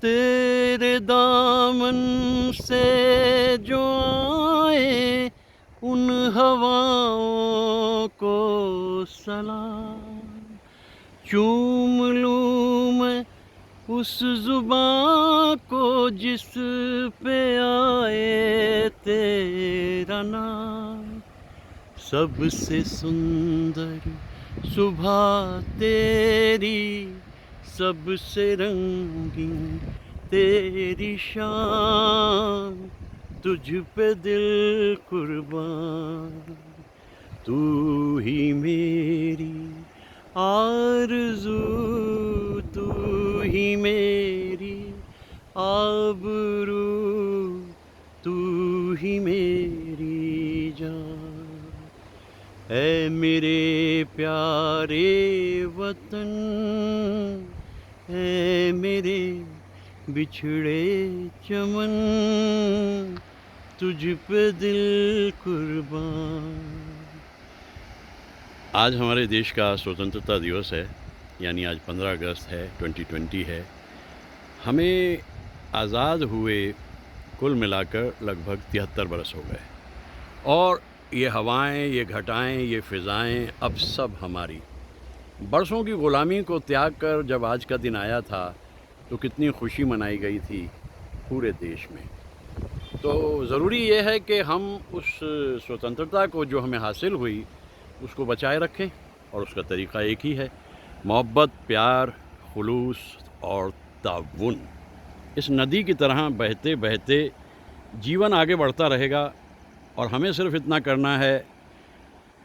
तेरे दामन से जो आए उन हवाओं को सलाम। चूम लूँ मैं उस जुबां को जिस पे आए तेरा नाम। सबसे सुंदर सुबह तेरी, सबसे रंगीन तेरी शाम। तुझ पे दिल कुर्बान, तू ही मेरी आरज़ू, तू ही मेरी आबरू, तू ही मेरी जान। ऐ मेरे प्यारे वतन, ऐ मेरे बिछड़े चमन, तुझ पे दिल कुर्बान। आज हमारे देश का स्वतंत्रता दिवस है, यानी आज 15 अगस्त है, 2020 है। हमें आज़ाद हुए कुल मिलाकर लगभग 73 बरस हो गए, और ये हवाएं, ये घटाएं, ये फ़िज़ाएं अब सब हमारी। बरसों की ग़ुलामी को त्याग कर जब आज का दिन आया था तो कितनी खुशी मनाई गई थी पूरे देश में। तो ज़रूरी ये है कि हम उस स्वतंत्रता को जो हमें हासिल हुई उसको बचाए रखें, और उसका तरीक़ा एक ही है, मोहब्बत, प्यार, खुलूस और ताउन। इस नदी की तरह बहते बहते जीवन आगे बढ़ता रहेगा, और हमें सिर्फ़ इतना करना है,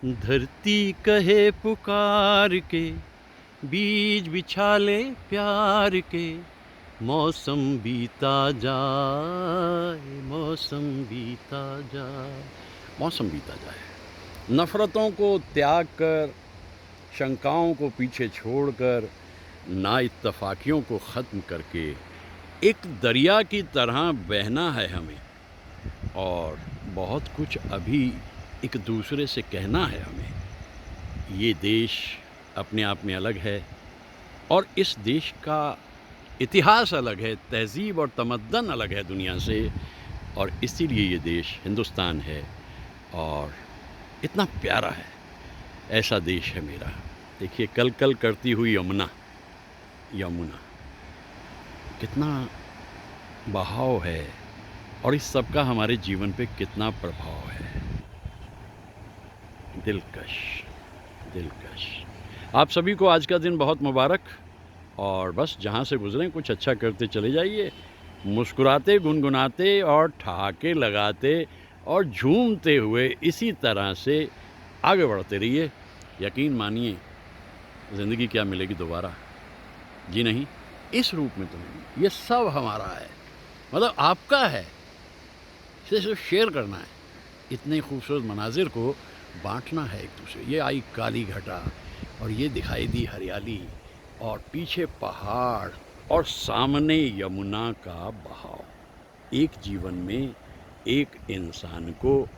धरती कहे पुकार के, बीज बिछा ले प्यार के, मौसम बीता जाए, मौसम बीता जाए, मौसम बीता जाए। नफ़रतों को त्याग कर, शंकाओं को पीछे छोड़कर, नाइत्तफ़ाक़ियों को ख़त्म करके एक दरिया की तरह बहना है हमें, और बहुत कुछ अभी एक दूसरे से कहना है हमें। ये देश अपने आप में अलग है, और इस देश का इतिहास अलग है, तहज़ीब और तमद्दन अलग है दुनिया से, और इसीलिए ये देश हिंदुस्तान है और इतना प्यारा है। ऐसा देश है मेरा। देखिए, कल कल करती हुई यमुना, यमुना कितना बहाव है, और इस सब का हमारे जीवन पे कितना प्रभाव है। दिलकश, दिलकश। आप सभी को आज का दिन बहुत मुबारक, और बस जहाँ से गुज़रें कुछ अच्छा करते चले जाइए, मुस्कुराते, गुनगुनाते और ठहाके लगाते और झूमते हुए इसी तरह से आगे बढ़ते रहिए। यकीन मानिए, ज़िंदगी क्या मिलेगी दोबारा? जी नहीं, इस रूप में तो नहीं। ये सब हमारा है, मतलब आपका है, इसे सिर्फ शेयर करना है। इतने खूबसूरत मनाजिर को बांटना है एक दूसरे। ये आई काली घटा, और ये दिखाई दी हरियाली, और पीछे पहाड़, और सामने यमुना का बहाव। एक जीवन में एक इंसान को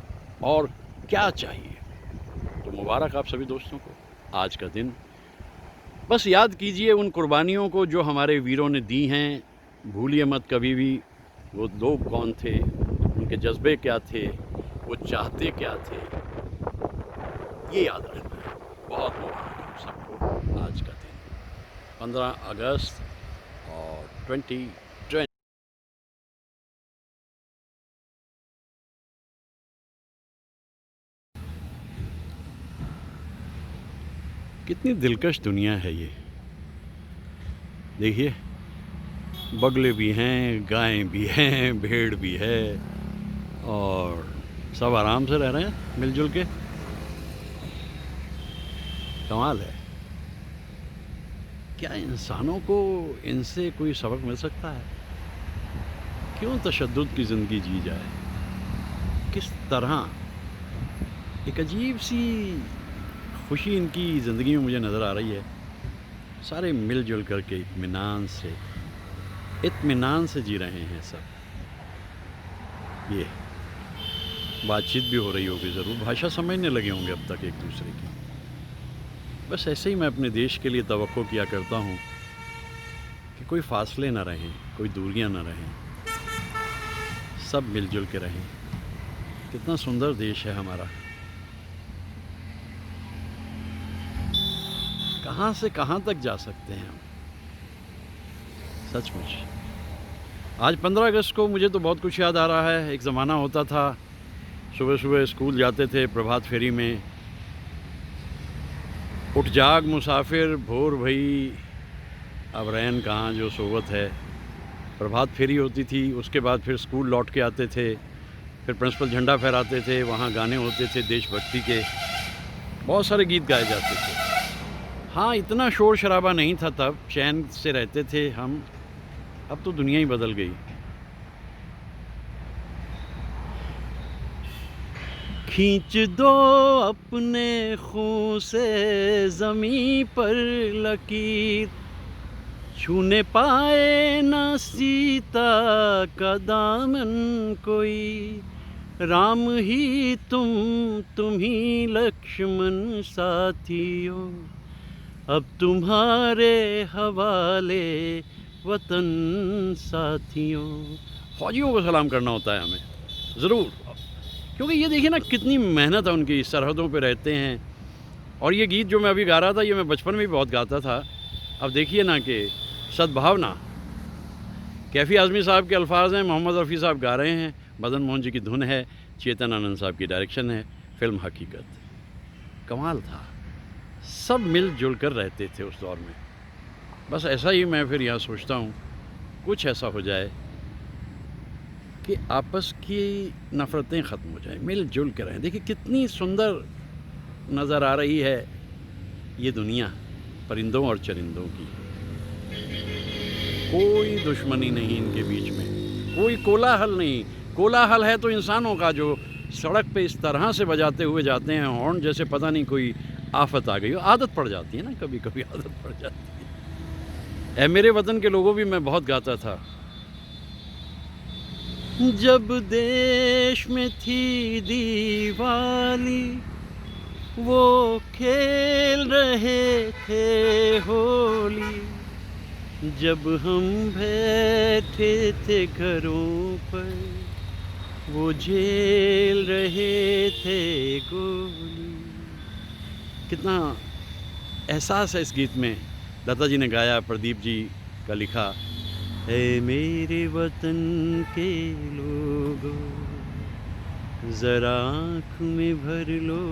और क्या चाहिए? तो मुबारक आप सभी दोस्तों को आज का दिन। बस याद कीजिए उन कुर्बानियों को जो हमारे वीरों ने दी हैं। भूलिए मत कभी भी वो लोग कौन थे, उनके जज्बे क्या थे, वो चाहते क्या थे। ये याद रखना है। बहुत मुबारक आप सबको आज का दिन, 15 अगस्त और 2020। कितनी दिलकश दुनिया है ये। देखिए, बगले भी हैं, गायें भी हैं, भेड़ भी है, और सब आराम से रह रहे हैं मिलजुल के। कमाल है। क्या इंसानों को इनसे कोई सबक मिल सकता है? क्यों तशद्दुद की ज़िंदगी जी जाए? किस तरह एक अजीब सी खुशी इनकी ज़िंदगी में मुझे नज़र आ रही है। सारे मिलजुल करके इत्मीनान से जी रहे हैं सब। ये बातचीत भी हो रही होगी ज़रूर, भाषा समझने लगे होंगे अब तक एक दूसरे की। बस ऐसे ही मैं अपने देश के लिए तवक्को किया करता हूँ कि कोई फासले ना रहें, कोई दूरियां ना रहें, सब मिलजुल के रहें। कितना सुंदर देश है हमारा। कहाँ से कहाँ तक जा सकते हैं हम, सचमुच। आज 15 अगस्त को मुझे तो बहुत कुछ याद आ रहा है। एक ज़माना होता था, सुबह सुबह स्कूल जाते थे प्रभात फेरी में। उठ जाग मुसाफिर भोर भई, अब रैन कहाँ जो सोवत है। प्रभात फेरी होती थी, उसके बाद फिर स्कूल लौट के आते थे, फिर प्रिंसिपल झंडा फहराते थे, वहाँ गाने होते थे देशभक्ति के, बहुत सारे गीत गाए जाते थे। हाँ, इतना शोर शराबा नहीं था तब, चैन से रहते थे हम। अब तो दुनिया ही बदल गई। खींच दो अपने खून से ज़मीं पर लकीर, छूने पाए ना सीता का दामन कोई। राम ही तुम ही लक्ष्मण साथियों, अब तुम्हारे हवाले वतन साथियों। फौजियों को सलाम करना होता है हमें ज़रूर, क्योंकि ये देखिए ना कितनी मेहनत है उनकी, सरहदों पे रहते हैं। और ये गीत जो मैं अभी गा रहा था, ये मैं बचपन में भी बहुत गाता था। अब देखिए ना कि सद्भावना, कैफ़ी आज़मी साहब के अल्फाज हैं, मोहम्मद रफ़ी साहब गा रहे हैं, मदन मोहन जी की धुन है, चेतन आनंद साहब की डायरेक्शन है, फिल्म हकीकत। कमाल था, सब मिलजुल कर रहते थे उस दौर में। बस ऐसा ही मैं फिर यहाँ सोचता हूँ, कुछ ऐसा हो जाए कि आपस की नफ़रतें ख़त्म हो जाएं, मिलजुल के रहें। देखिए कितनी सुंदर नज़र आ रही है ये दुनिया, परिंदों और चरिंदों की। कोई दुश्मनी नहीं इनके बीच में, कोई कोलाहल नहीं। कोलाहल है तो इंसानों का, जो सड़क पे इस तरह से बजाते हुए जाते हैं हॉर्न, जैसे पता नहीं कोई आफत आ गई हो। आदत पड़ जाती है ना, कभी कभी आदत पड़ जाती है। ऐ मेरे वतन के लोगों भी मैं बहुत गाता था। जब देश में थी दीवाली, वो खेल रहे थे होली। जब हम बैठे थे घरों पर, वो झेल रहे थे गोली। कितना एहसास है इस गीत में। लता जी ने गाया, प्रदीप जी का लिखा। ऐ मेरे वतन के लोगों, ज़रा आँख में भर लो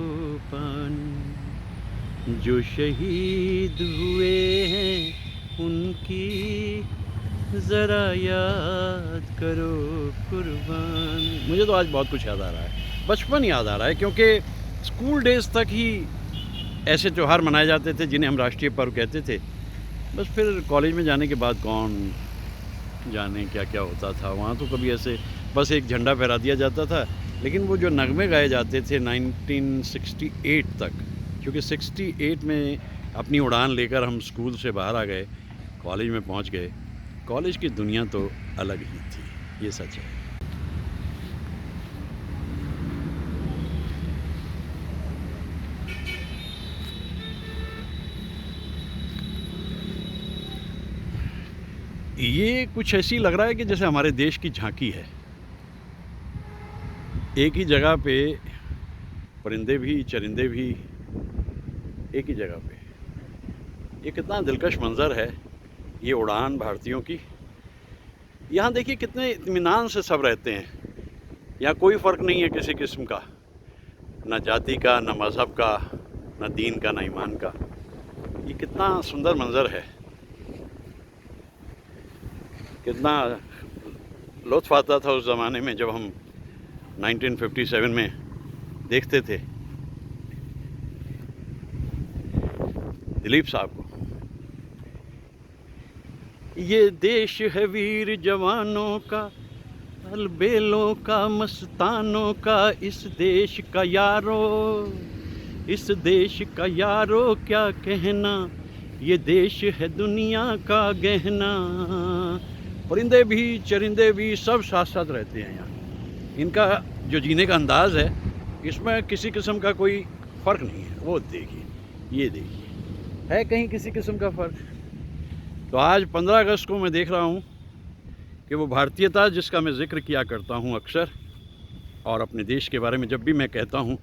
पानी, जो शहीद हुए हैं उनकी ज़रा याद करो कुर्बानी। मुझे तो आज बहुत कुछ याद आ रहा है, बचपन याद आ रहा है, क्योंकि स्कूल डेज़ तक ही ऐसे त्यौहार मनाए जाते थे जिन्हें हम राष्ट्रीय पर्व कहते थे। बस फिर कॉलेज में जाने के बाद कौन जाने क्या क्या होता था वहाँ। तो कभी ऐसे बस एक झंडा फहरा दिया जाता था, लेकिन वो जो नगमे गाए जाते थे 1968 तक, क्योंकि 68 में अपनी उड़ान लेकर हम स्कूल से बाहर आ गए, कॉलेज में पहुँच गए। कॉलेज की दुनिया तो अलग ही थी, ये सच है। ये कुछ ऐसी लग रहा है कि जैसे हमारे देश की झांकी है। एक ही जगह पे परिंदे भी चरिंदे भी, एक ही जगह पे। ये कितना दिलकश मंज़र है ये उड़ान भारतीयों की। यहाँ देखिए कितने इत्मीनान से सब रहते हैं। यहाँ कोई फ़र्क नहीं है किसी किस्म का, ना जाति का, ना मज़हब का, ना दीन का, ना ईमान का। ये कितना सुंदर मंज़र है, कितना लुत्फ़ आता था उस ज़माने में जब हम 1957 में देखते थे दिलीप साहब को। ये देश है वीर जवानों का, अलबेलों का, मस्तानों का, इस देश का यारो, इस देश का यारो क्या कहना, ये देश है दुनिया का गहना। परिंदे भी चरिंदे भी सब साथ साथ रहते हैं यहाँ। इनका जो जीने का अंदाज़ है, इसमें किसी किस्म का कोई फ़र्क नहीं है। वो देखिए, ये देखिए, है कहीं किसी किस्म का फ़र्क? तो आज 15 अगस्त को मैं देख रहा हूँ कि वो भारतीयता जिसका मैं ज़िक्र किया करता हूँ अक्सर, और अपने देश के बारे में जब भी मैं कहता हूँ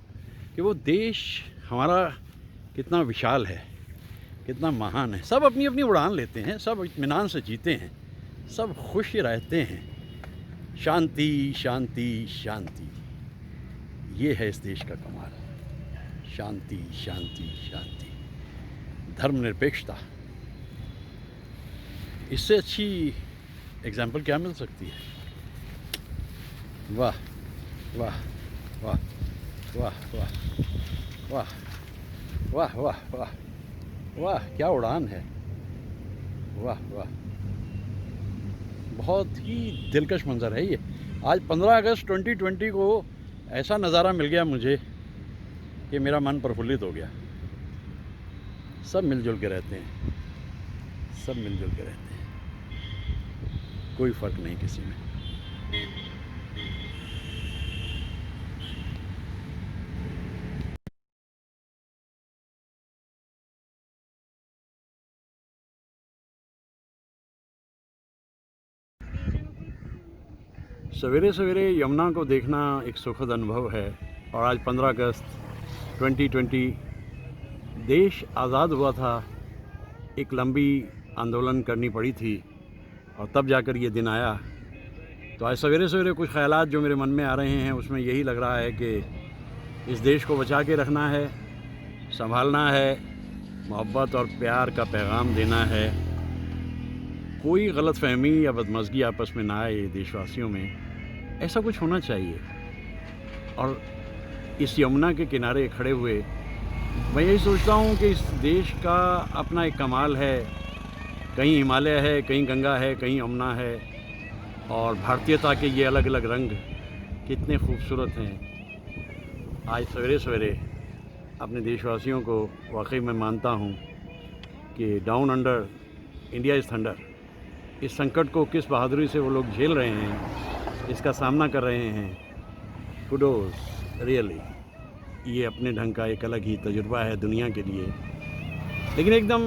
कि वो देश हमारा कितना विशाल है, कितना महान है। सब अपनी अपनी उड़ान लेते हैं, सब इत्मीनान से जीते हैं, सब खुश रहते हैं। शांति शांति शांति, ये है इस देश का कमाल। शांति शांति शांति, धर्मनिरपेक्षता, इससे अच्छी एग्जाम्पल क्या मिल सकती है। वाह वाह वाह वाह वाह वाह वाह वाह वाह वाह, क्या उड़ान है। वाह वाह, बहुत ही दिलकश मंज़र है ये। आज 15 अगस्त 2020 को ऐसा नज़ारा मिल गया मुझे कि मेरा मन प्रफुल्लित हो गया। सब मिलजुल के रहते हैं, सब मिलजुल के रहते हैं, कोई फ़र्क नहीं किसी में। सवेरे सवेरे यमुना को देखना एक सुखद अनुभव है। और आज 15 अगस्त 2020, देश आज़ाद हुआ था, एक लंबी आंदोलन करनी पड़ी थी और तब जाकर ये दिन आया। तो आज सवेरे सवेरे कुछ ख़यालात जो मेरे मन में आ रहे हैं, उसमें यही लग रहा है कि इस देश को बचा के रखना है, संभालना है, मोहब्बत और प्यार का पैगाम देना है। कोई गलतफहमी या बदमज़गी आपस में ना आए देशवासियों में, ऐसा कुछ होना चाहिए। और इस यमुना के किनारे खड़े हुए मैं यही सोचता हूँ कि इस देश का अपना एक कमाल है। कहीं हिमालय है, कहीं गंगा है, कहीं यमुना है, और भारतीयता के ये अलग अलग रंग कितने खूबसूरत हैं। आज सवेरे सवेरे अपने देशवासियों को वाकई में मानता हूँ कि down under India is thunder, इस संकट को किस बहादुरी से वो लोग झेल रहे हैं, इसका सामना कर रहे हैं। कुडोज, रियली, ये अपने ढंग का एक अलग ही तजुर्बा है दुनिया के लिए। लेकिन एकदम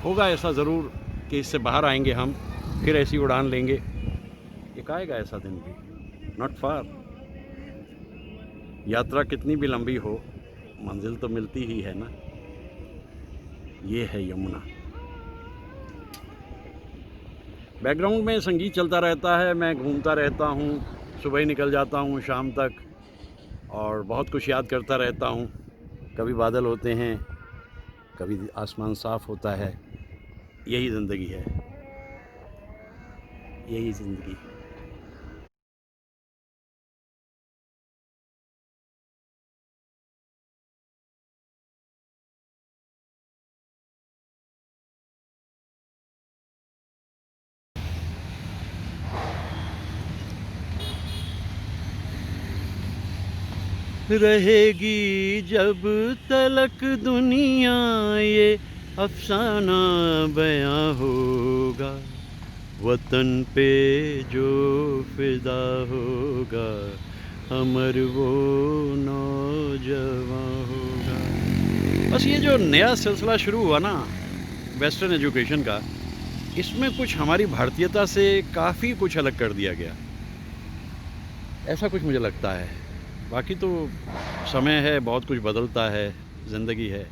होगा ऐसा ज़रूर कि इससे बाहर आएंगे हम, फिर ऐसी उड़ान लेंगे। एक आएगा ऐसा दिन भी, नॉट फार। यात्रा कितनी भी लंबी हो, मंजिल तो मिलती ही है ना। ये है यमुना। बैकग्राउंड में संगीत चलता रहता है, मैं घूमता रहता हूँ, सुबह ही निकल जाता हूँ शाम तक, और बहुत कुछ याद करता रहता हूँ। कभी बादल होते हैं, कभी आसमान साफ़ होता है। यही ज़िंदगी है, यही ज़िंदगी। रहेगी जब तलक दुनिया, ये अफसाना बयां होगा। वतन पे जो फिदा होगा, अमर वो नौजवां होगा। बस ये जो नया सिलसिला शुरू हुआ ना वेस्टर्न एजुकेशन का, इसमें कुछ हमारी भारतीयता से काफ़ी कुछ अलग कर दिया गया, ऐसा कुछ मुझे लगता है। बाकी तो समय है, बहुत कुछ बदलता है, ज़िंदगी है।